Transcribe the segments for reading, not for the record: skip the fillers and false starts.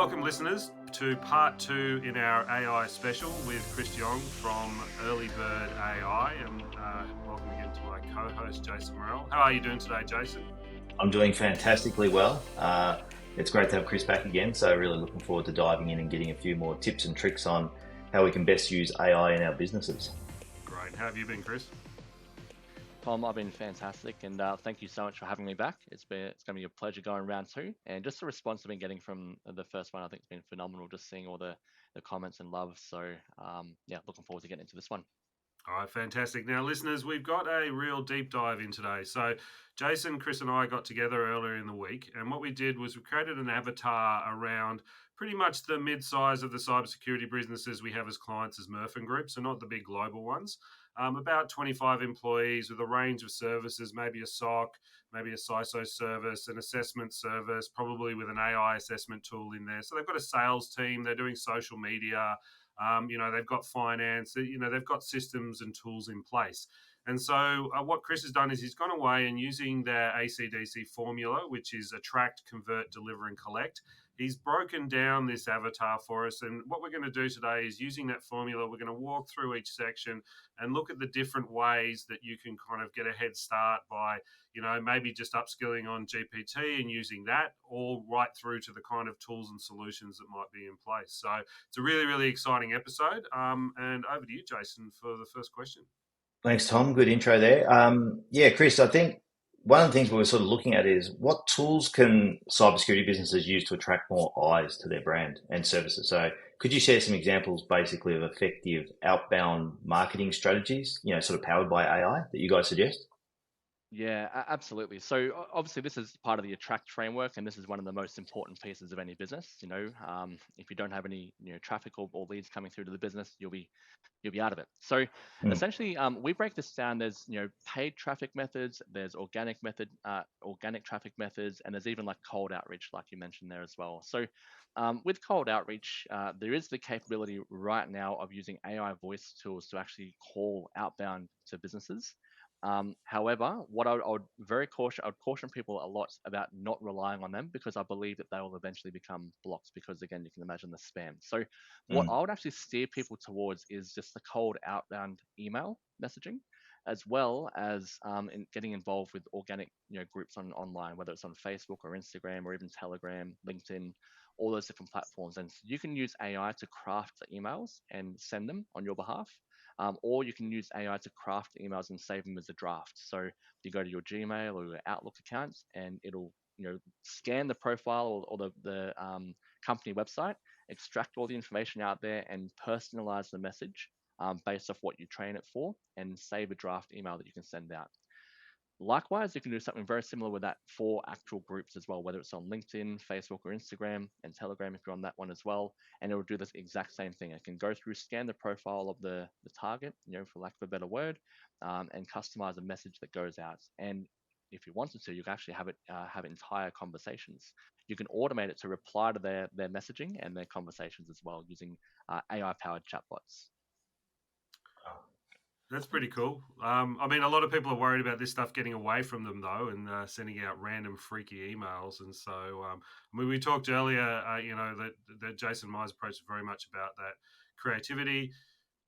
welcome listeners to part 2 in our AI special with Chris Yong from Earlibird.AI, and welcome again to my co-host Jason Morrell. How are you doing today, Jason? I'm doing fantastically well. It's great to have Chris back again, so really looking forward to diving in and getting a few more tips and tricks on how we can best use AI in our businesses. Great. How have you been, Chris? Tom, I've been fantastic, and thank you so much for having me back. It's going to be a pleasure going round 2, and just the response I've been getting from the first one, I think it's been phenomenal. Just seeing all the comments and love. So yeah, looking forward to getting into this one. All right, fantastic. Now, listeners, we've got a real deep dive in today. So, Jason, Chris, and I got together earlier in the week, and what we did was we created an avatar around pretty much the mid-size of the cybersecurity businesses we have as clients as Murphin Group, so not the big global ones. About 25 employees with a range of services, maybe a SOC, maybe a CISO service, an assessment service, probably with an AI assessment tool in there. So they've got a sales team, they're doing social media, they've got finance, they've got systems and tools in place. And so what Chris has done is he's gone away and using their ACDC formula, which is attract, convert, deliver, and collect. He's broken down this avatar for us. And what we're going to do today is using that formula, we're going to walk through each section and look at the different ways that you can kind of get a head start by, maybe just upskilling on GPT and using that, all right through to the kind of tools and solutions that might be in place. So it's a really, really exciting episode. And over to you, Jason, for the first question. Thanks, Tom. Good intro there. Chris, I think one of the things we were sort of looking at is what tools can cybersecurity businesses use to attract more eyes to their brand and services? So could you share some examples basically of effective outbound marketing strategies, sort of powered by AI that you guys suggest? Yeah, absolutely. So obviously this is part of the attract framework, and this is one of the most important pieces of any business. If you don't have any traffic or leads coming through to the business, you'll be out of it. So essentially, we break this down. There's paid traffic methods, there's organic traffic methods, and there's even like cold outreach, like you mentioned there as well. So with cold outreach, there is the capability right now of using AI voice tools to actually call outbound to businesses. However, what I would caution people a lot about not relying on them, because I believe that they will eventually become blocked, because again, you can imagine the spam. So what I would actually steer people towards is just the cold outbound email messaging, as well as in getting involved with organic groups online, whether it's on Facebook or Instagram or even Telegram, LinkedIn, all those different platforms. And you can use AI to craft the emails and send them on your behalf. Or you can use AI to craft emails and save them as a draft. So you go to your Gmail or your Outlook accounts, and it'll scan the profile or the company website, extract all the information out there, and personalize the message based off what you train it for, and save a draft email that you can send out. Likewise, you can do something very similar with that for actual groups as well, whether it's on LinkedIn, Facebook, or Instagram, and Telegram if you're on that one as well. And it will do this exact same thing. It can go through, scan the profile of the target, for lack of a better word, and customize a message that goes out. And if you wanted to, you can actually have entire conversations. You can automate it to reply to their messaging and their conversations as well using AI-powered chatbots. That's pretty cool. A lot of people are worried about this stuff getting away from them, though, and sending out random freaky emails. And so, we talked earlier, that Jason Myers' approach is very much about that creativity,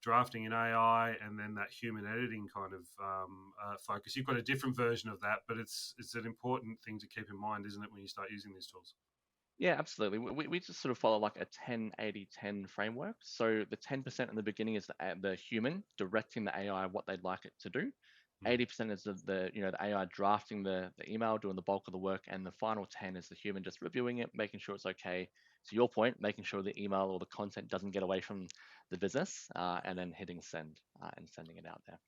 drafting in AI, and then that human editing kind of focus. You've got a different version of that, but it's an important thing to keep in mind, isn't it, when you start using these tools? Yeah, absolutely. We just sort of follow like a 10-80-10 framework. So the 10% in the beginning is the human directing the AI what they'd like it to do. 80% is the AI drafting the email, doing the bulk of the work, and the final 10 is the human just reviewing it, making sure it's okay. To your point, making sure the email or the content doesn't get away from the business, and then hitting send and sending it out there.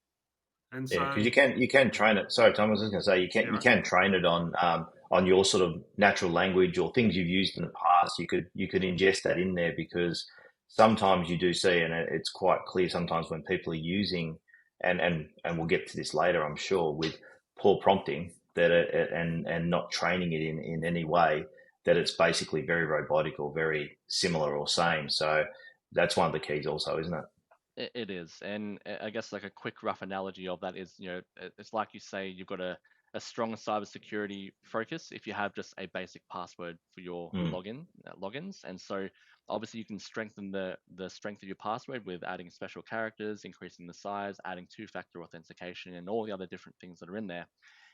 And so, because you can train it. Sorry, Tom, I was just going to say you can train it on your sort of natural language or things you've used in the past. You could ingest that in there, because sometimes you do see, and it's quite clear sometimes when people are using, and we'll get to this later, I'm sure, with poor prompting and not training it in any way, that it's basically very robotic or very similar or same. So that's one of the keys also, isn't it? It is, and I guess like a quick rough analogy of that is, it's like you say you've got a a strong cybersecurity focus if you have just a basic password for your logins. And so obviously you can strengthen the strength of your password with adding special characters, increasing the size, adding two-factor authentication, and all the other different things that are in there.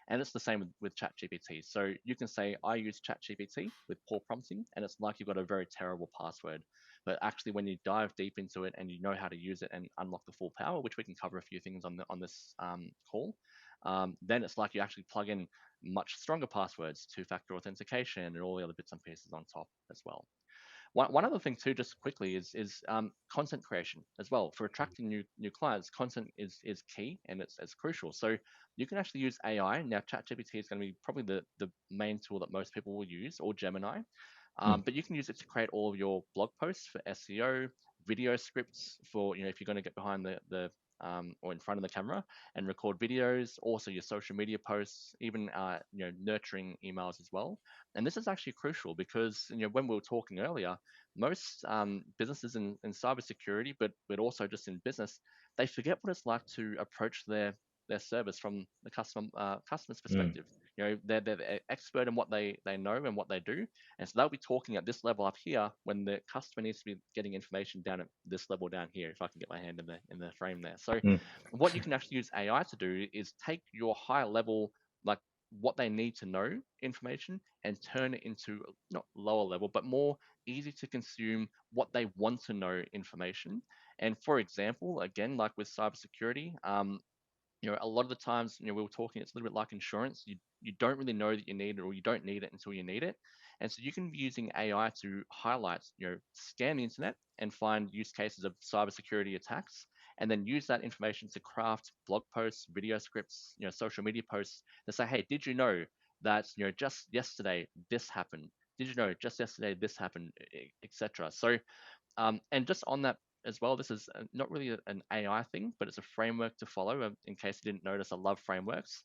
And it's the same with ChatGPT. So you can say, I use ChatGPT with poor prompting, and it's like you've got a very terrible password. But actually, when you dive deep into it and you know how to use it and unlock the full power, which we can cover a few things on this call, then it's like you actually plug in much stronger passwords, two-factor authentication, and all the other bits and pieces on top as well. One other thing too, just quickly, is content creation as well. For attracting new clients, content is key and it's crucial. So you can actually use AI. Now, ChatGPT is going to be probably the main tool that most people will use, or Gemini. But you can use it to create all of your blog posts for SEO, video scripts for, if you're going to get behind the or in front of the camera and record videos, also your social media posts, even nurturing emails as well. And this is actually crucial because when we were talking earlier, most businesses in cybersecurity, but also just in business, they forget what it's like to approach their service from the customer's perspective. They're the expert in what they know and what they do, and so they'll be talking at this level up here when the customer needs to be getting information down at this level down here. If I can get my hand in the frame there. So what you can actually use AI to do is take your high level, like what they need to know information, and turn it into not lower level, but more easy to consume what they want to know information. And for example, again, like with cybersecurity, a lot of the times, we were talking, it's a little bit like insurance. You don't really know that you need it, or you don't need it until you need it. And so you can be using AI to highlight, scan the internet and find use cases of cybersecurity attacks, and then use that information to craft blog posts, video scripts, social media posts to say, hey, did you know that, just yesterday this happened? Did you know just yesterday this happened, etc. So and just on that as well, this is not really an AI thing, but it's a framework to follow. In case you didn't notice, I love frameworks.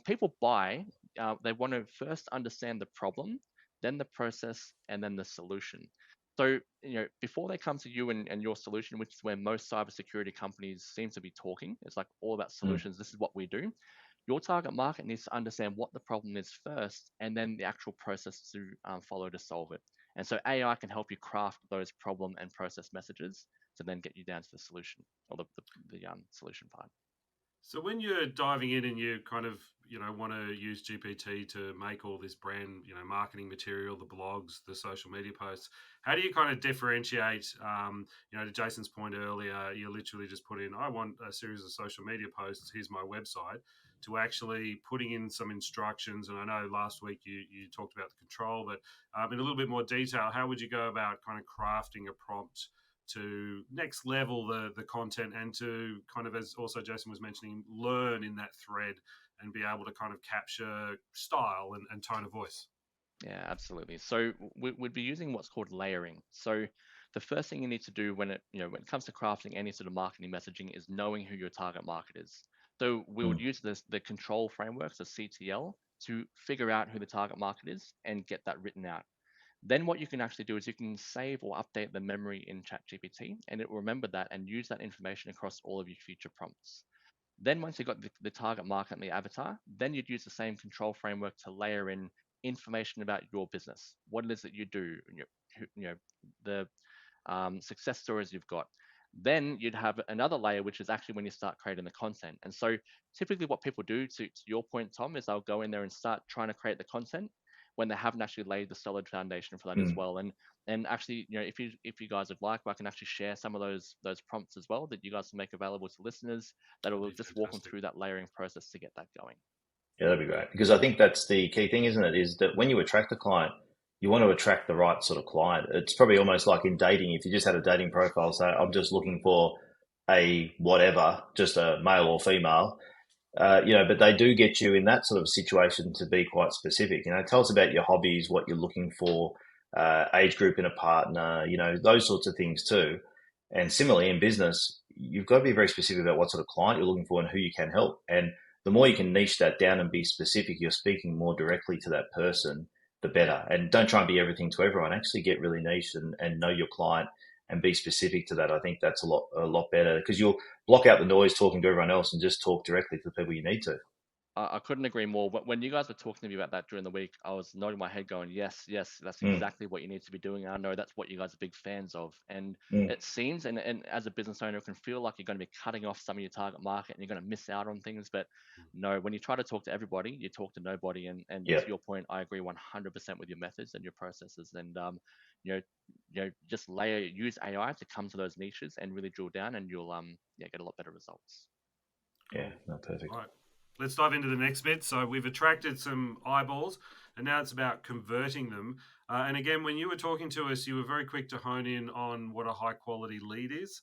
People buy, they want to first understand the problem, then the process, and then the solution. So, before they come to you and your solution, which is where most cybersecurity companies seem to be talking, it's like all about solutions. This is what we do. Your target market needs to understand what the problem is first, and then the actual process to follow to solve it. And so AI can help you craft those problem and process messages to then get you down to the solution, or the solution part. So when you're diving in and you kind of, want to use GPT to make all this brand, marketing material, the blogs, the social media posts, how do you kind of differentiate, to Jason's point earlier, you literally just put in, I want a series of social media posts, here's my website, to actually putting in some instructions. And I know last week you talked about the control, but in a little bit more detail, how would you go about kind of crafting a prompt to next level the content, and to kind of, as also Jason was mentioning, learn in that thread and be able to kind of capture style and tone of voice? Yeah, absolutely. So we'd be using what's called layering. So the first thing you need to do when it comes to crafting any sort of marketing messaging is knowing who your target market is. So we would use the control frameworks, the CTL, to figure out who the target market is and get that written out. Then what you can actually do is you can save or update the memory in ChatGPT, and it will remember that and use that information across all of your future prompts. Then once you've got the target market and the avatar, then you'd use the same control framework to layer in information about your business, what it is that you do, the success stories you've got. Then you'd have another layer, which is actually when you start creating the content. And so typically what people do, to your point, Tom, is they'll go in there and start trying to create the content when they haven't actually laid the solid foundation for that as well. And actually, if you guys would like, I can actually share some of those prompts as well that you guys can make available to listeners that will just walk them through that layering process to get that going. Yeah, that'd be great, because I think that's the key thing, isn't it? Is that when you attract a client, you want to attract the right sort of client. It's probably almost like in dating. If you just had a dating profile, say, I'm just looking for a whatever, just a male or female, but they do get you in that sort of situation to be quite specific. Tell us about your hobbies, what you're looking for, age group in a partner, those sorts of things too. And similarly in business, you've got to be very specific about what sort of client you're looking for and who you can help. And the more you can niche that down and be specific, you're speaking more directly to that person, the better. And don't try and be everything to everyone. Actually get really niche and know your client and be specific to that. I think that's a lot better, because you'll block out the noise talking to everyone else and just talk directly to the people you need to. I couldn't agree more. But when you guys were talking to me about that during the week, I was nodding my head going, yes, that's exactly what you need to be doing. I know that's what you guys are big fans of. And it seems, and as a business owner, it can feel like you're going to be cutting off some of your target market and you're going to miss out on things. But no, when you try to talk to everybody, you talk to nobody. And Yeah. to your point, I agree 100% with your methods and your processes. And, just use AI to come to those niches and really drill down, and you'll get a lot better results. Yeah, no, perfect. All right. Let's dive into the next bit. So we've attracted some eyeballs, and now it's about converting them. And again, when you were talking to us, you were very quick to hone in on what a high quality lead is,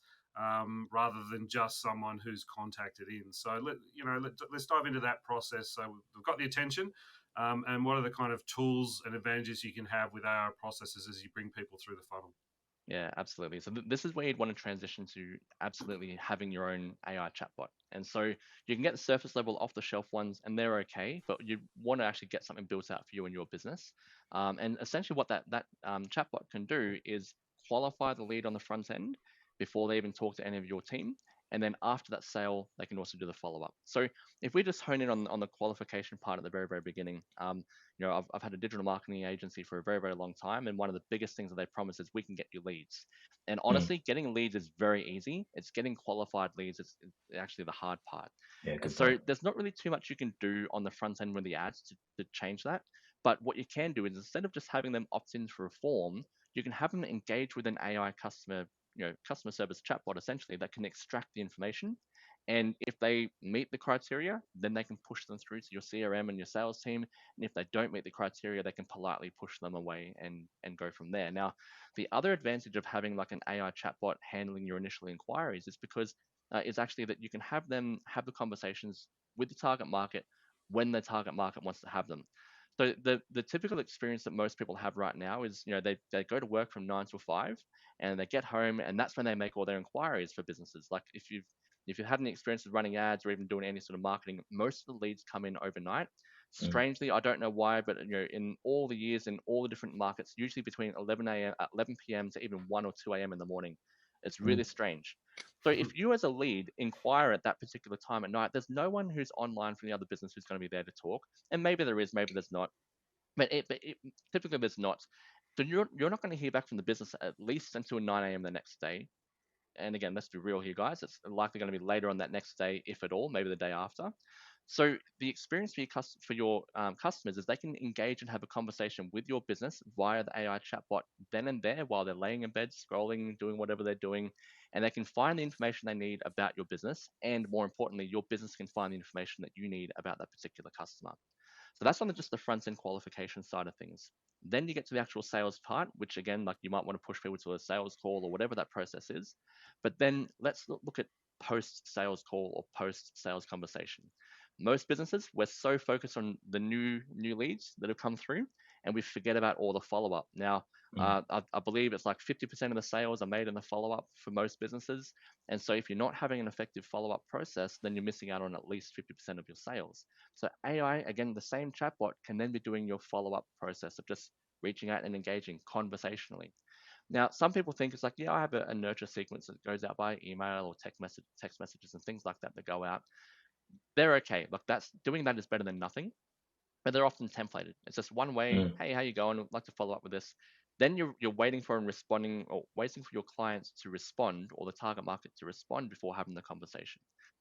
rather than just someone who's contacted in. So let's dive into that process. So we've got the attention, and what are the kind of tools and advantages you can have with our processes as you bring people through the funnel? Yeah, absolutely. So this is where you'd want to transition to absolutely having your own AI chatbot. And so you can get the surface level off the shelf ones and they're okay, but you want to actually get something built out for you and your business. And essentially what that chatbot can do is qualify the lead on the front end before they even talk to any of your team. And then after that sale, they can also do the follow up. So if we just hone in on the qualification part at the very, very beginning, I've had a digital marketing agency for a very, very long time. And one of the biggest things that they promise is we can get you leads. And honestly, getting leads is very easy. It's getting qualified leads is actually the hard part. Yeah, And good so point. there's not really too much you can do on the front end with the ads to change that. But what you can do is instead of just having them opt in for a form, you can have them engage with an AI customer service chatbot essentially that can extract the information. And if they meet the criteria, then they can push them through to your CRM and your sales team. And if they don't meet the criteria, they can politely push them away and go from there. Now, the other advantage of having like an AI chatbot handling your initial inquiries is because is actually that you can have them have the conversations with the target market when the target market wants to have them. So the typical experience that most people have right now is, they go to work from 9 to 5 and they get home and that's when they make all their inquiries for businesses. Like if you've had any experience with running ads or even doing any sort of marketing, most of the leads come in overnight. Strangely, I don't know why, but in all the years in all the different markets, usually between 11 p.m. to even 1 or 2 a.m. in the morning. It's really strange. So if you as a lead inquire at that particular time at night, there's no one who's online from the other business who's going to be there to talk. And maybe there is, maybe there's not. But typically there's not. So you're not going to hear back from the business at least until 9 a.m. the next day. And again, let's be real here, guys. It's likely going to be later on that next day, if at all, maybe the day after. So the experience for your customers is they can engage and have a conversation with your business via the AI chatbot then and there while they're laying in bed, scrolling, doing whatever they're doing, and they can find the information they need about your business. And more importantly, your business can find the information that you need about that particular customer. So that's on just the front end qualification side of things. Then you get to the actual sales part, which again, like you might want to push people to a sales call or whatever that process is. But then let's look at post sales call or post sales conversation. Most businesses, we're so focused on the new leads that have come through, and we forget about all the follow up. Now, I believe it's like 50% of the sales are made in the follow up for most businesses. And so if you're not having an effective follow up process, then you're missing out on at least 50% of your sales. So AI, again, the same chatbot can then be doing your follow up process of just reaching out and engaging conversationally. Now, some people think it's like, yeah, I have a nurture sequence that goes out by email or text messages and things like that that go out. They're okay. Look, doing that is better than nothing, but they're often templated. It's just one way. Hey, how you going? I'd like to follow up with this. Then you're waiting for and responding, or waiting for your clients to respond or the target market to respond before having the conversation.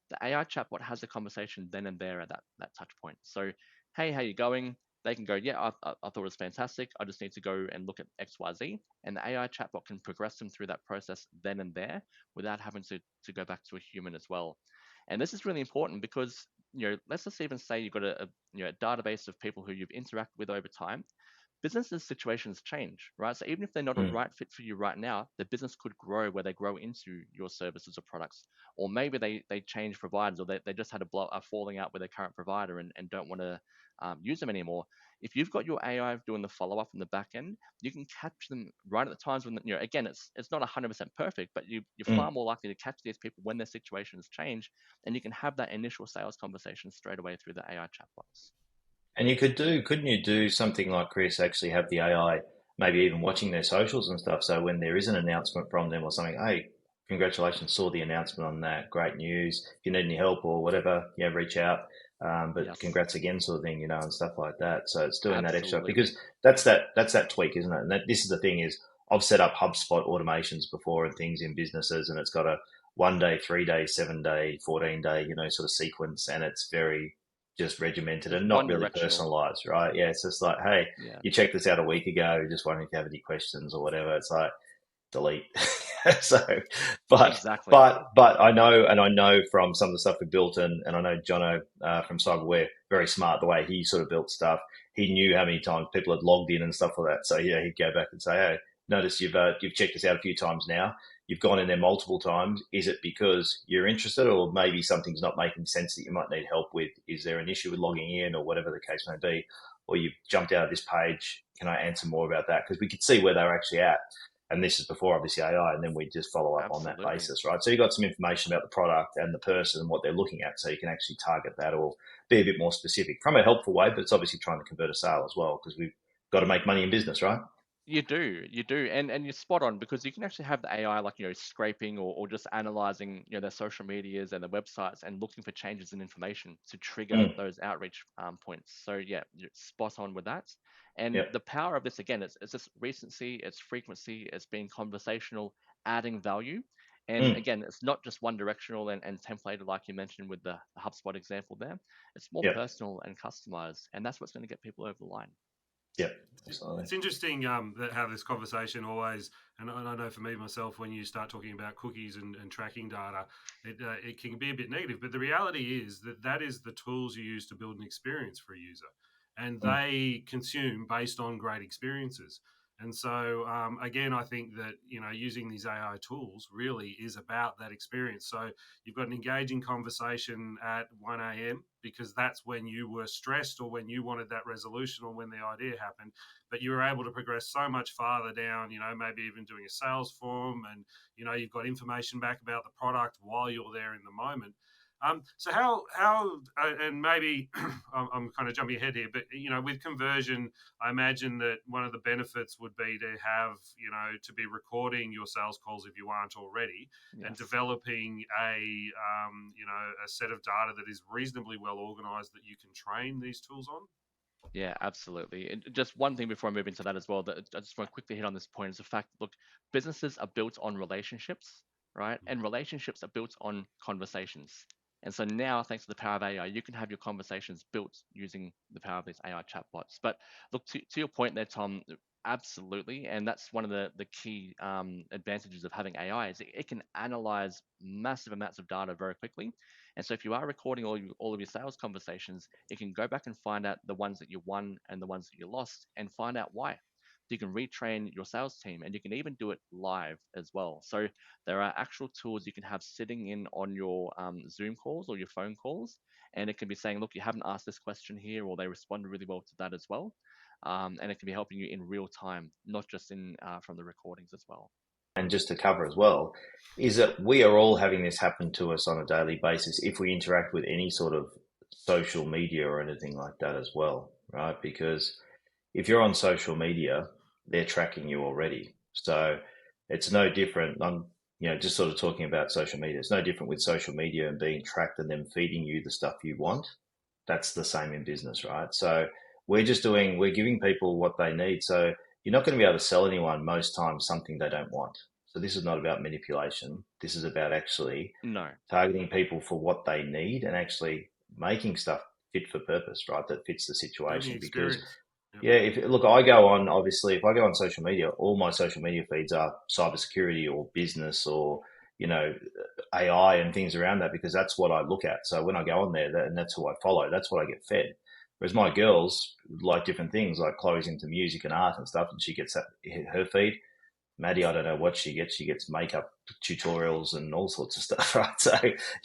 The AI chatbot has a conversation then and there at that touch point. So, hey, how you going? They can go, yeah, I thought it was fantastic. I just need to go and look at XYZ. And the AI chatbot can progress them through that process then and there without having to go back to a human as well. And this is really important because, let's just even say you've got a database of people who you've interacted with over time. Businesses' situations change, right? So even if they're not a right fit for you right now, the business could grow where they grow into your services or products. Or maybe they change providers, or they just had a falling out with their current provider and don't want to use them anymore. If you've got your AI doing the follow-up in the back end, you can catch them right at the times when, again, it's not 100% perfect, but you're far more likely to catch these people when their situations change, and you can have that initial sales conversation straight away through the AI chatbots. And couldn't you do something like Chris, actually have the AI maybe even watching their socials and stuff, so when there is an announcement from them or something, hey, congratulations, saw the announcement on that, great news. If you need any help or whatever, reach out. but Yes. congrats again, sort of thing, and stuff like that. So it's doing that extra, Absolutely. because that's that tweak, isn't it? And this is the thing is, I've set up HubSpot automations before and things in businesses, and it's got a 1 day, 3 day, 7 day, 14 day, sort of sequence, and it's very just regimented It's and not one really directional. personalized, right? Yeah, it's just like, hey, Yeah. you checked this out a week ago, just wondering if you have any questions or whatever. It's like, delete. So, but Exactly. but I know from some of the stuff we built, and I know Jono from Cyberware, very smart the way he sort of built stuff. He knew how many times people had logged in and stuff like that. So yeah, he'd go back and say, "Hey, notice you've checked this out a few times now. You've gone in there multiple times. Is it because you're interested, or maybe something's not making sense that you might need help with? Is there an issue with logging in, or whatever the case may be? Or you've jumped out of this page? Can I answer more about that?" Because we could see where they were actually at. And this is before obviously AI, and then we just follow up on that Absolutely. basis, right? So you got some information about the product and the person and what they're looking at, so you can actually target that or be a bit more specific from a helpful way. But it's obviously trying to convert a sale as well, because we've got to make money in business, right? You do, and you're spot on, because you can actually have the AI, like, scraping or just analyzing their social medias and their websites and looking for changes in information to trigger Mm, those outreach points. So yeah, you're spot on with that. And yep. the power of this, again, it's just recency, it's frequency, it's being conversational, adding value. And Mm, again, it's not just one directional and templated, like you mentioned with the HubSpot example there. It's more yep. personal and customized, and that's what's going to get people over the line. Yep. Absolutely. It's interesting that how this conversation always, and I know for me myself, when you start talking about cookies and tracking data, it can be a bit negative. But the reality is that that is the tools you use to build an experience for a user, and Mm, they consume based on great experiences. And so, again, I think that using these AI tools really is about that experience. So you've got an engaging conversation at 1 a.m. because that's when you were stressed or when you wanted that resolution or when the idea happened, but you were able to progress so much farther down, maybe even doing a sales form, and you've got information back about the product while you're there in the moment. So and maybe I'm kind of jumping ahead here, but with conversion, I imagine that one of the benefits would be to have, to be recording your sales calls if you aren't already, and Yes. developing a set of data that is reasonably well organized that you can train these tools on. Yeah, absolutely. And just one thing before I move into that as well, that I just want to quickly hit on this point, is the fact, look, businesses are built on relationships, right? And relationships are built on conversations. And so now, thanks to the power of AI, you can have your conversations built using the power of these AI chatbots. But look, to your point there, Tom, absolutely. And that's one of the key advantages of having AI, is it can analyze massive amounts of data very quickly. And so if you are recording all of your sales conversations, it can go back and find out the ones that you won and the ones that you lost, and find out why. You can retrain your sales team, and you can even do it live as well. So there are actual tools you can have sitting in on your Zoom calls or your phone calls, and it can be saying, look, you haven't asked this question here, or they responded really well to that as well. And it can be helping you in real time, not just in from the recordings as well. and just to cover as well, is that we are all having this happen to us on a daily basis if we interact with any sort of social media or anything like that as well, right? Because if you're on social media, they're tracking you already. So it's no different. I'm, just sort of talking about social media. It's no different with social media and being tracked and them feeding you the stuff you want. That's the same in business, right? So we're giving people what they need. So you're not going to be able to sell anyone most times something they don't want. So this is not about manipulation. This is about actually No. targeting people for what they need and actually making stuff fit for purpose, right? That fits the Building situation. Because experience. Yep. yeah, if look, I go on, obviously, if I go on social media, all my social media feeds are cybersecurity or business or, you know, AI and things around that, because that's what I look at. So when I go on there, and that's who I follow, that's what I get fed. Whereas my girls like different things, like Chloe's into music and art and stuff, and she gets that her feed. Maddie, I don't know what she gets. She gets makeup tutorials and all sorts of stuff, right? So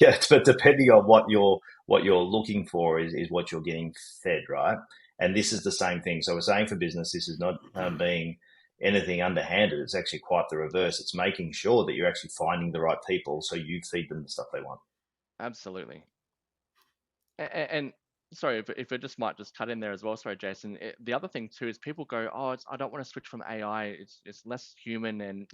yeah, but depending on what you're looking for is what you're getting fed, right? And this is the same thing. So we're saying for business, this is not being anything underhanded. It's actually quite the reverse. It's making sure that you're actually finding the right people so you feed them the stuff they want. Absolutely. And sorry, if I just might just cut in there as well. Sorry, Jason. The other thing too is people go, oh, I don't want to switch from AI. It's less human, and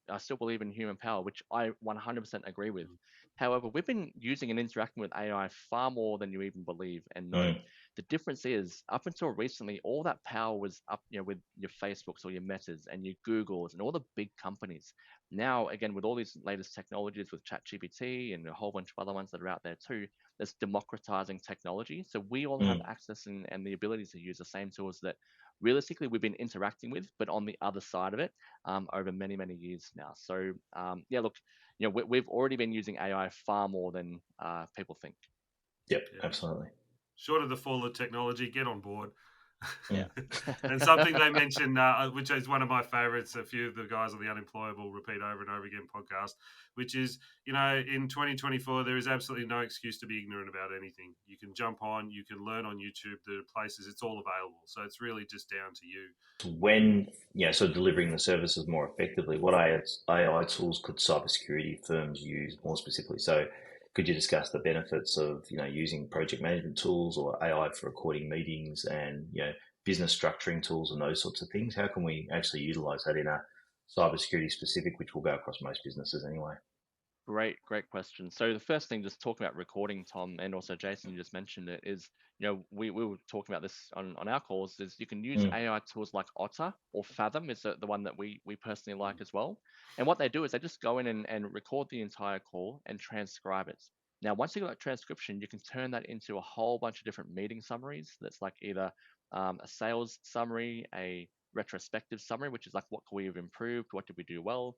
I still believe in human power, which I 100% agree with. However, we've been using and interacting with AI far more than you even believe and know. Mm. The difference is, up until recently, all that power was up, with your Facebooks or your Metas and your Googles and all the big companies. Now, again, with all these latest technologies with ChatGPT and a whole bunch of other ones that are out there too, that's democratizing technology. So we all have Mm. access and the ability to use the same tools that realistically we've been interacting with, but on the other side of it over many, many years now. So yeah, look, we've already been using AI far more than people think. Yep, Yeah. absolutely. Short of the fall of technology, get on board. Yeah. And something they mentioned, which is one of my favorites, a few of the guys on the Unemployable repeat over and over again podcast, which is, in 2024, there is absolutely no excuse to be ignorant about anything. You can jump on, you can learn on YouTube, there are places, it's all available. So it's really just down to you. When, so delivering the services more effectively, what AI tools could cybersecurity firms use more specifically? So could you discuss the benefits of, using project management tools or AI for recording meetings and, business structuring tools and those sorts of things? How can we actually utilize that in a cybersecurity specific, which will go across most businesses anyway? Great question. So the first thing, just talking about recording, Tom, and also Jason, you just mentioned it, is, we were talking about this on our calls, is you can use Mm. AI tools like Otter or Fathom is the one that we personally like as well. And what they do is they just go in and record the entire call and transcribe it. Now, once you got that transcription, you can turn that into a whole bunch of different meeting summaries. That's like either a sales summary, a retrospective summary, which is like what could we have improved, what did we do well,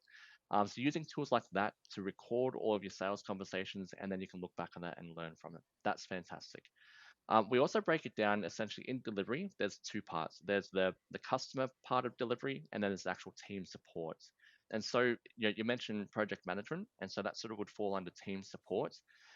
so using tools like that to record all of your sales conversations, and then you can look back on that and learn from it. That's fantastic. We also break it down essentially in delivery. There's two parts. There's the customer part of delivery, and then there's the actual team support. And so you mentioned project management, and so that sort of would fall under team support.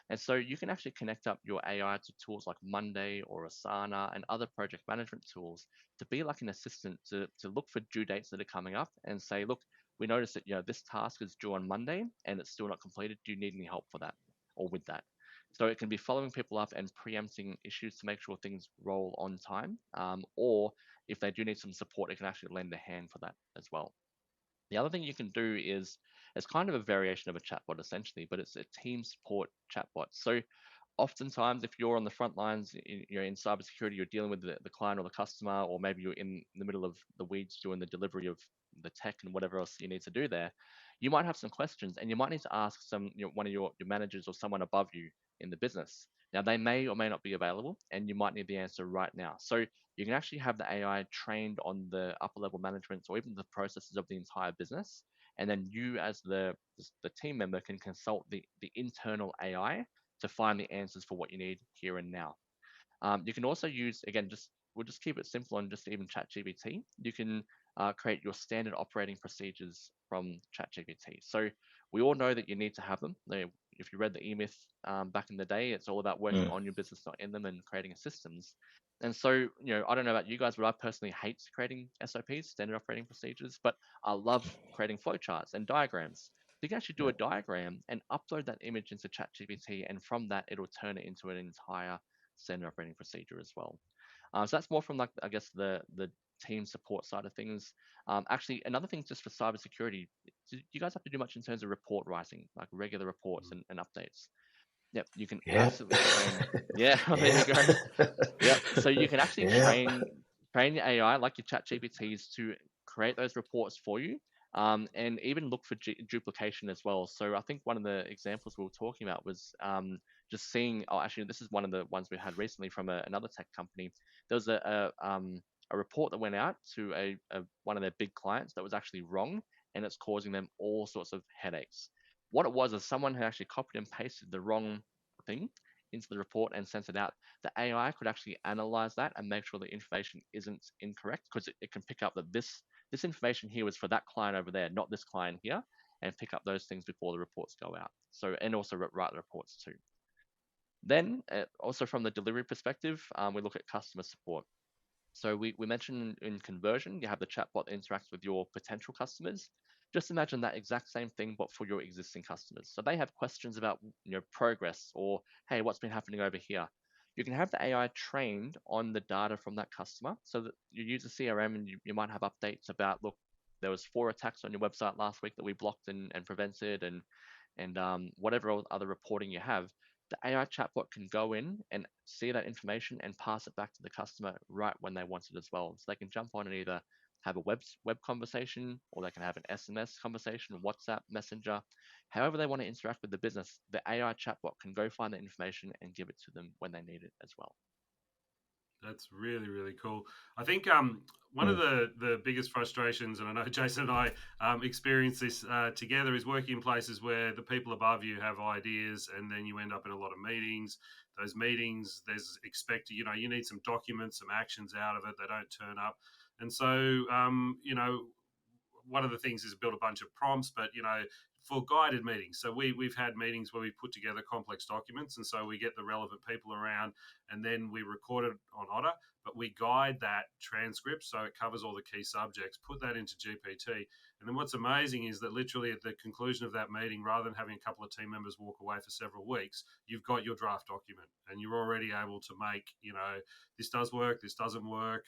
And so you can actually connect up your AI to tools like Monday or Asana and other project management tools to be like an assistant to look for due dates that are coming up and say, look, we noticed that this task is due on Monday and it's still not completed. Do you need any help for that or with that? So it can be following people up and preempting issues to make sure things roll on time. Or if they do need some support, it can actually lend a hand for that as well. The other thing you can do is it's kind of a variation of a chatbot essentially, but it's a team support chatbot. So oftentimes, if you're on the front lines, in cybersecurity, you're dealing with the client or the customer, or maybe you're in the middle of the weeds doing the delivery of the tech and whatever else you need to do there, you might have some questions and you might need to ask one of your managers or someone above you in the business. Now, they may or may not be available and you might need the answer right now. So you can actually have the AI trained on the upper level management or even the processes of the entire business. And then you as the team member can consult the internal AI to find the answers for what you need here and now. You can also use, again, we'll just keep it simple and just even ChatGPT. You can create your standard operating procedures from ChatGPT. So we all know that you need to have them. If you read the E-Myth back in the day, it's all about working Mm. on your business, not in them, and creating systems. And so, I don't know about you guys, but I personally hate creating SOPs, standard operating procedures, but I love creating flowcharts and diagrams. You can actually do a Yep. diagram and upload that image into ChatGPT, and from that, it'll turn it into an entire standard operating procedure as well. So that's more from like I guess the team support side of things. Actually, another thing just for cybersecurity, do you guys have to do much in terms of report writing, like regular reports and updates? Yep, you can Yeah. absolutely train. Yeah, there you go. Yeah. Yep. So you can actually Yeah. train your AI like your chat GPTs to create those reports for you. And even look for duplication as well. So I think one of the examples we were talking about was just seeing. Oh, actually, this is one of the ones we had recently from another tech company. There was a report that went out to one of their big clients that was actually wrong, and it's causing them all sorts of headaches. What it was is someone had actually copied and pasted the wrong thing into the report and sent it out. The AI could actually analyze that and make sure the information isn't incorrect, because it can pick up that this information here was for that client over there, not this client here, and pick up those things before the reports go out. So, and also write the reports too. Then, also from the delivery perspective, we look at customer support. So we mentioned in conversion, you have the chatbot that interacts with your potential customers. Just imagine that exact same thing, but for your existing customers. So they have questions about progress or, hey, what's been happening over here? you can have the AI trained on the data from that customer, so that you use a CRM and you might have updates about, look, there was 4 attacks on your website last week that we blocked and prevented, and whatever other reporting you have. The AI chatbot can go in and see that information and pass it back to the customer right when they want it as well. So they can jump on and either have a web conversation, or they can have an SMS conversation, WhatsApp, Messenger, however they want to interact with the business. The AI chatbot can go find the information and give it to them when they need it as well. That's really, really cool. I think one of the biggest frustrations, and I know Jason and I experience this together, is working in places where the people above you have ideas, and then you end up in a lot of meetings. Those meetings, there's expected, you need some documents, some actions out of it. They don't turn up, and so one of the things is build a bunch of prompts, but for guided meetings. So we've had meetings where we put together complex documents, and so we get the relevant people around, and then we record it on Otter, but we guide that transcript so it covers all the key subjects, put that into GPT. And then what's amazing is that literally at the conclusion of that meeting, rather than having a couple of team members walk away for several weeks, you've got your draft document, and you're already able to make, this does work, this doesn't work,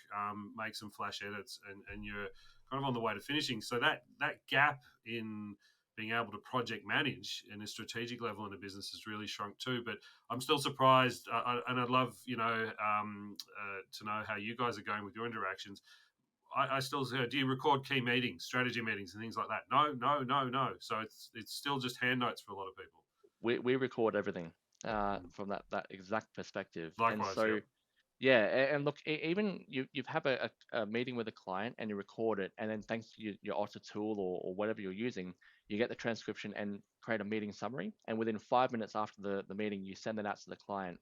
make some flash edits, and you're kind of on the way to finishing. So that gap in being able to project manage in a strategic level in a business has really shrunk too. But I'm still surprised, and I'd love to know how you guys are going with your interactions. I still say, do you record key meetings, strategy meetings, and things like that? No. So it's still just hand notes for a lot of people. We record everything from that exact perspective. Likewise, and so. Yep. Yeah, and look, even you've have a meeting with a client and you record it, and then thanks to your Otter tool or whatever you're using, you get the transcription and create a meeting summary. And within 5 minutes after the meeting, you send it out to the client.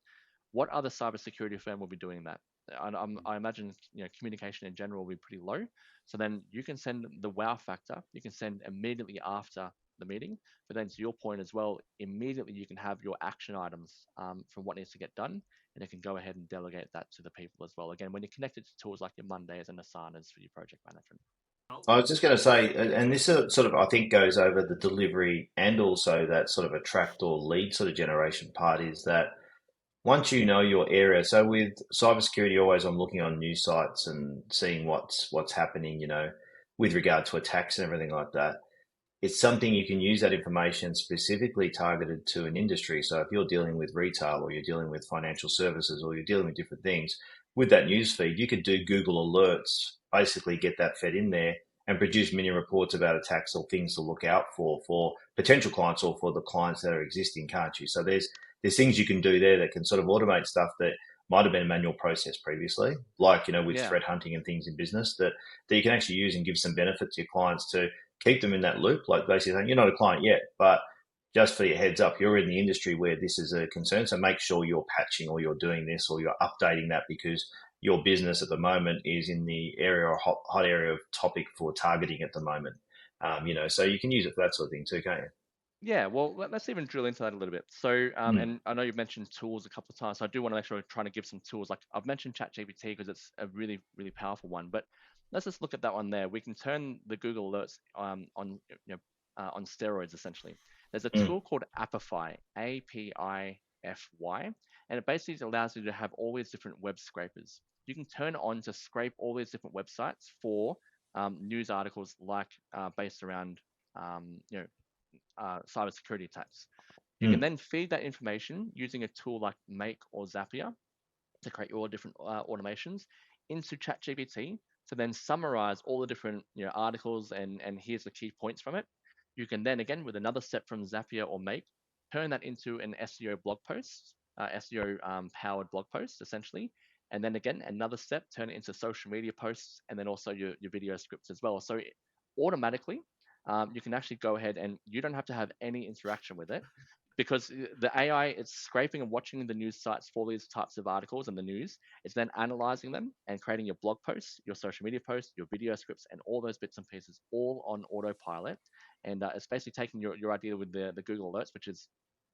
What other cybersecurity firm will be doing that? I imagine communication in general will be pretty low. So then you can send the wow factor. You can send immediately after the meeting. But then to your point as well, immediately you can have your action items from what needs to get done, and you can go ahead and delegate that to the people as well. Again, when you're connected to tools like your Mondays and Asanas for your project management. I was just going to say, and this sort of, I think, goes over the delivery and also that sort of attract or lead sort of generation part, is that once you know your area, so with cybersecurity, always I'm looking on news sites and seeing what's happening, with regard to attacks and everything like that. It's something you can use that information specifically targeted to an industry. So if you're dealing with retail, or you're dealing with financial services, or you're dealing with different things, with that news feed, you could do Google alerts, basically get that fed in there and produce mini reports about attacks or things to look out for potential clients or for the clients that are existing, can't you? So there's things you can do there that can sort of automate stuff that might have been a manual process previously, like, with threat hunting and things in business, that you can actually use and give some benefit to your clients to keep them in that loop, like basically saying, you're not a client yet, but just for your heads up, you're in the industry where this is a concern. So make sure you're patching, or you're doing this, or you're updating that, because your business at the moment is in the area or hot area of topic for targeting at the moment. So you can use it for that sort of thing too, can't you? Yeah, well, let's even drill into that a little bit. So, and I know you've mentioned tools a couple of times, so I do want to make sure we're trying to give some tools. Like I've mentioned ChatGPT because it's a really, really powerful one. But let's just look at that one there. We can turn the Google alerts on steroids essentially. There's a tool called Apify, Apify, and it basically allows you to have all these different web scrapers. You can turn on to scrape all these different websites for news articles, like based around cybersecurity attacks. You can then feed that information using a tool like Make or Zapier to create all different automations into ChatGPT to then summarize all the different articles and here's the key points from it. You can then, again, with another step from Zapier or Make, turn that into an SEO blog post, SEO powered blog post essentially. And then again, another step, turn it into social media posts, and then also your video scripts as well. So automatically, you can actually go ahead and you don't have to have any interaction with it, because the AI, it's scraping and watching the news sites for these types of articles and the news. It's then analyzing them and creating your blog posts, your social media posts, your video scripts, and all those bits and pieces all on autopilot. And it's basically taking your idea with the Google Alerts, which is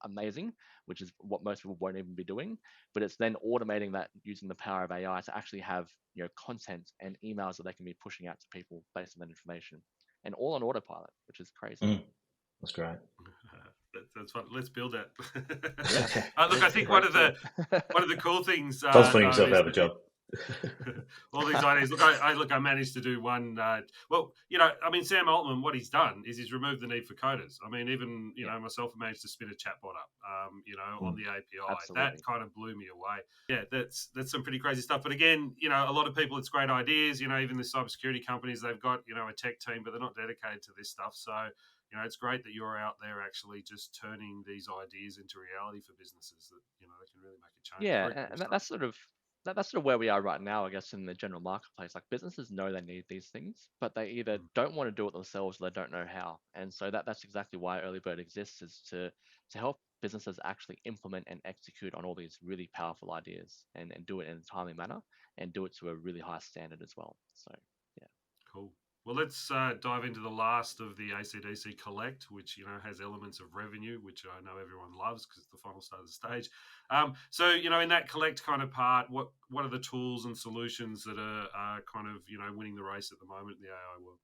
amazing, which is what most people won't even be doing, but it's then automating that using the power of AI to actually have content and emails that they can be pushing out to people based on that information, and all on autopilot, which is crazy. That's great. That's fun. Let's build it. Yeah, Look, I think one great of tool. the cool things Tom's putting though himself is out of a that job. all these ideas. Look, I managed to do one. Well, I mean, Sam Altman, what he's done is he's removed the need for coders. I mean, even Yeah, myself managed to spin a chatbot up, on Mm. the API. That absolutely. kind of blew me away. Yeah, that's some pretty crazy stuff. But again, a lot of people, it's great ideas. Even the cybersecurity companies, they've got a tech team, but they're not dedicated to this stuff. So it's great that you're out there actually just turning these ideas into reality for businesses that they can really make a change. Yeah, Very cool and stuff. that's sort of where we are right now, I guess, in the general marketplace. Like businesses know they need these things, but they either Mm. don't want to do it themselves or they don't know how. And so that's exactly why Early Bird exists, is to help businesses actually implement and execute on all these really powerful ideas and do it in a timely manner and do it to a really high standard as well. So yeah. Cool. Well, let's dive into the last of the ACDC Collect, which has elements of revenue, which I know everyone loves because it's the final stage of the stage. So in that Collect kind of part, what are the tools and solutions that are kind of winning the race at the moment in the AI world?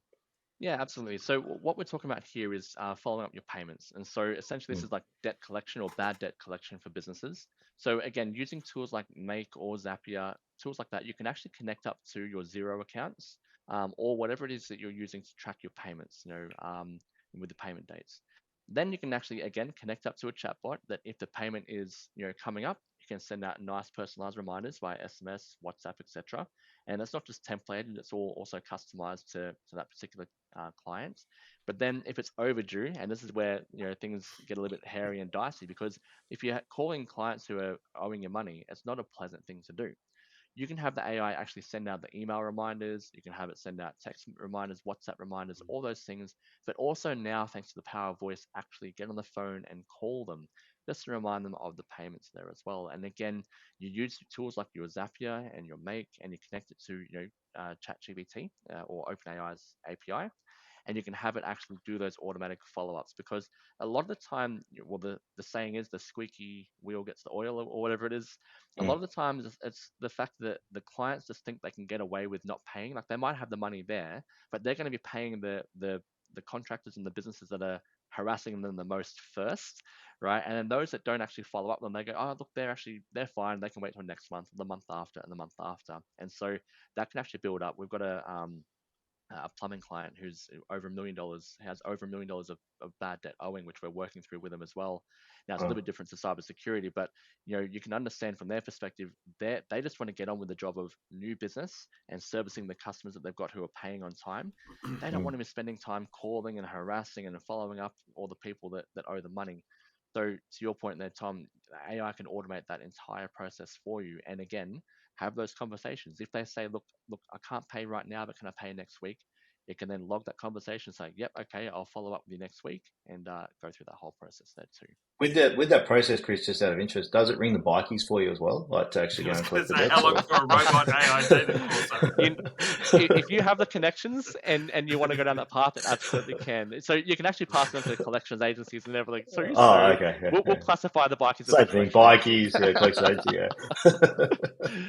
Yeah, absolutely. So what we're talking about here is following up your payments. And so essentially this Mm. is like debt collection or bad debt collection for businesses. So again, using tools like Make or Zapier, tools like that, you can actually connect up to your Zero accounts, or whatever it is that you're using to track your payments, with the payment dates. Then you can actually, again, connect up to a chatbot that if the payment is, coming up, you can send out nice personalized reminders via SMS, WhatsApp, etc. And that's not just templated, it's all also customized to that particular client. But then if it's overdue, and this is where things get a little bit hairy and dicey, because if you're calling clients who are owing you money, it's not a pleasant thing to do. You can have the AI actually send out the email reminders. You can have it send out text reminders, WhatsApp reminders, all those things. But also now, thanks to the power of voice, actually get on the phone and call them just to remind them of the payments there as well. And again, you use tools like your Zapier and your Make, and you connect it to ChatGPT or OpenAI's API, and you can have it actually do those automatic follow-ups, because a lot of the time, well, the saying is the squeaky wheel gets the oil, or whatever it is. A lot Mm. of the times it's the fact that the clients just think they can get away with not paying. Like they might have the money there, but they're going to be paying the contractors and the businesses that are harassing them the most first, right? And then those that don't actually follow up, then they go, oh look, they're fine, they can wait till next month, the month after, and the month after. And so that can actually build up. We've got a plumbing client who's over $1 million, has over $1 million of bad debt owing, which we're working through with them as well. Now it's a little Oh. bit different to cybersecurity, but you can understand from their perspective, they just want to get on with the job of new business and servicing the customers that they've got who are paying on time. They don't want Mm. to be spending time calling and harassing and following up all the people that owe the money. So to your point there, Tom, AI can automate that entire process for you. And again, have those conversations. If they say, look, I can't pay right now, but can I pay next week? It can then log that conversation, say, yep, okay, I'll follow up with you next week, and go through that whole process there too. With that process, Chris, just out of interest, does it ring the bikies for you as well? Like to actually I go was and going collect to the say, how debts? long for a robot AI data course? You, if you have the connections and you want to go down that path, it absolutely can. So you can actually pass them to collections agencies and everything too. Oh, So okay. Yeah, we'll yeah. classify the bikes as a Same thing. collection agency. Bikies, yeah, collection agency, yeah.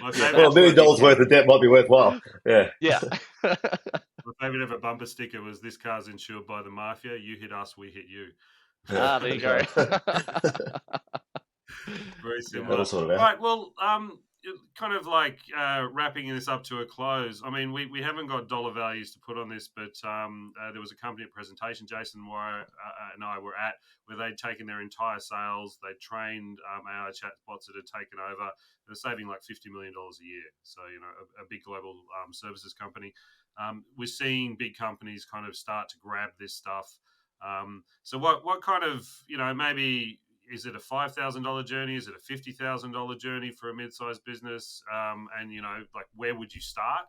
My Yeah, favorite, Well, $1 million absolutely you worth can. of debt might be worthwhile. Yeah. Yeah. my favorite ever bumper sticker was, "This car's insured by the mafia. You hit us, we hit you." Yeah. There you go. Very Yeah. That'll similar. sort it All out. right. Well, kind of like wrapping this up to a close. I mean, we haven't got dollar values to put on this, but there was a company presentation Jason and I were at, where they'd taken their entire sales, they'd trained AI chatbots that had taken over. They're saving like $50 million a year. So a big global services company. We're seeing big companies kind of start to grab this stuff. So what kind of maybe, is it a $5,000 journey? Is it a $50,000 journey for a mid-sized business? And like, where would you start?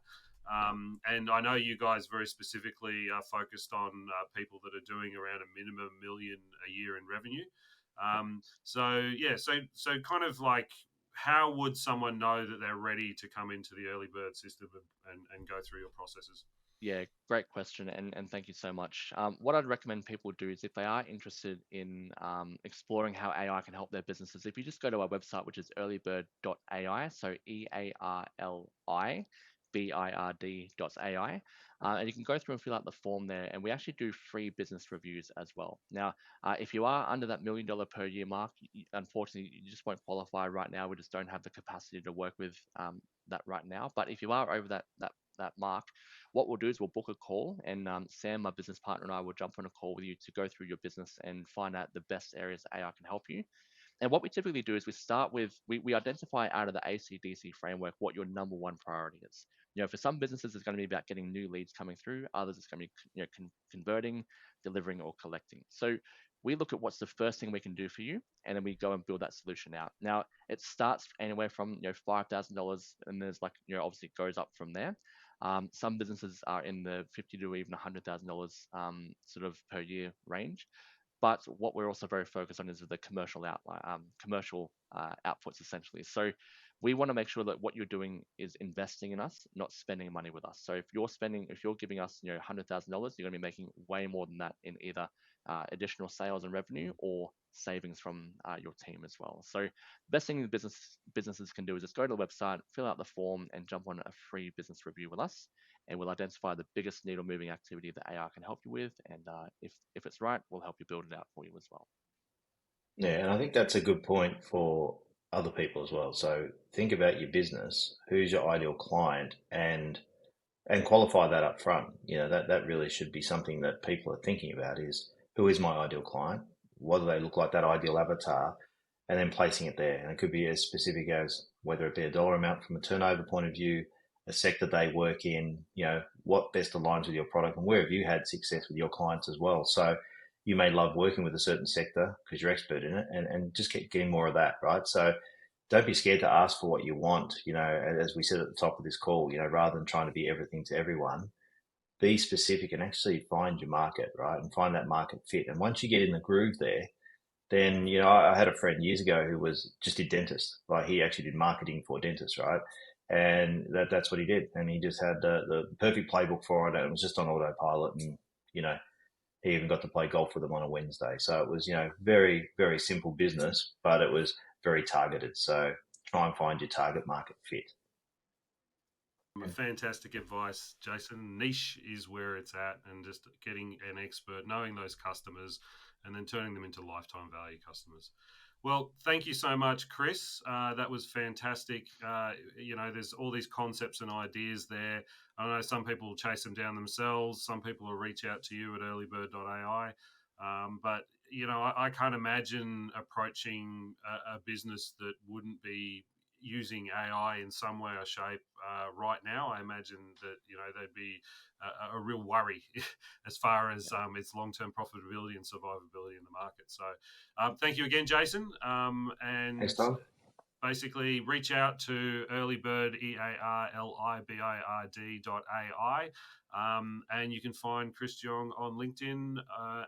And I know you guys very specifically are focused on people that are doing around a minimum million a year in revenue. So yeah, so kind of like, how would someone know that they're ready to come into the early bird system and go through your processes? Yeah, great question, and thank you so much. What I'd recommend people do is, if they are interested in exploring how AI can help their businesses, if you just go to our website, which is earlibird.ai, so EARLI Earlibird.AI. And you can go through and fill out the form there. And we actually do free business reviews as well. Now, if you are under that $1 million per year mark, unfortunately, you just won't qualify right now. We just don't have the capacity to work with that right now. But if you are over that mark, what we'll do is we'll book a call, and Sam, my business partner, and I will jump on a call with you to go through your business and find out the best areas AI can help you. And what we typically do is we start with, we identify out of the ACDC framework what your number one priority is. For some businesses, it's going to be about getting new leads coming through. Others, it's going to be converting, delivering, or collecting. So we look at what's the first thing we can do for you, and then we go and build that solution out. Now, it starts anywhere from $5,000, and there's obviously it goes up from there. Some businesses are in the $50,000 to even $100,000 sort of per year range. But what we're also very focused on is the commercial outputs, essentially. So we want to make sure that what you're doing is investing in us, not spending money with us. So if you're giving us $100,000, you're going to be making way more than that in either additional sales and revenue or savings from your team as well. So the best thing businesses can do is just go to the website, fill out the form, and jump on a free business review with us. And we'll identify the biggest needle moving activity that AI can help you with. And if it's right, we'll help you build it out for you as well. Yeah, and I think that's a good point for other people as well. So think about your business, who's your ideal client, and qualify that up front. That really should be something that people are thinking about, is who is my ideal client? What do they look like, that ideal avatar? And then placing it there. And it could be as specific as whether it be a dollar amount from a turnover point of view, a sector they work in, what best aligns with your product, and where have you had success with your clients as well. So you may love working with a certain sector because you're expert in it, and just keep getting more of that, right? So don't be scared to ask for what you want. As we said at the top of this call, rather than trying to be everything to everyone, be specific and actually find your market, right? And find that market fit. And once you get in the groove there, then, I had a friend years ago who was just did dentist. Like, he actually did marketing for dentists, right? And that's what he did. And he just had the perfect playbook for it. And it was just on autopilot. And, he even got to play golf with them on a Wednesday. So it was, very, very simple business, but it was very targeted. So try and find your target market fit. Fantastic advice, Jason. Niche is where it's at, and just getting an expert, knowing those customers, and then turning them into lifetime value customers. Well, thank you so much, Chris. That was fantastic. There's all these concepts and ideas there. I know some people will chase them down themselves. Some people will reach out to you at Earlibird.AI. But, I can't imagine approaching a business that wouldn't be using AI in some way or shape right now. I imagine that they'd be a real worry as far as its long-term profitability and survivability in the market. So thank you again, Jason. And thanks, Tom. Basically reach out to Earlibird, Earlibird.AI. And you can find Chris Jeong on LinkedIn,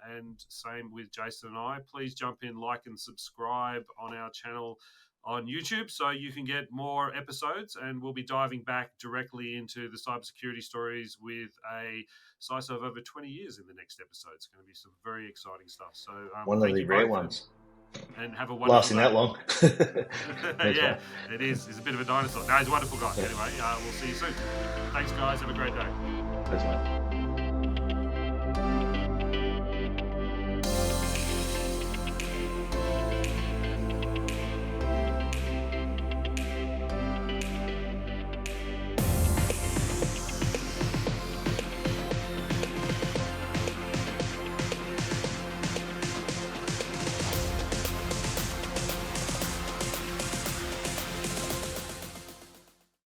and same with Jason and I. Please jump in, like and subscribe on our channel on YouTube so you can get more episodes, and we'll be diving back directly into the cybersecurity stories with a CISO of over 20 years in the next episode. It's going to be some very exciting stuff. So one of the rare ones. And have a wonderful lasting day. That long. Yeah, it is. He's a bit of a dinosaur. No, he's a wonderful guy. Yeah. Anyway, we'll see you soon. Thanks, guys. Have a great day. Thanks, mate.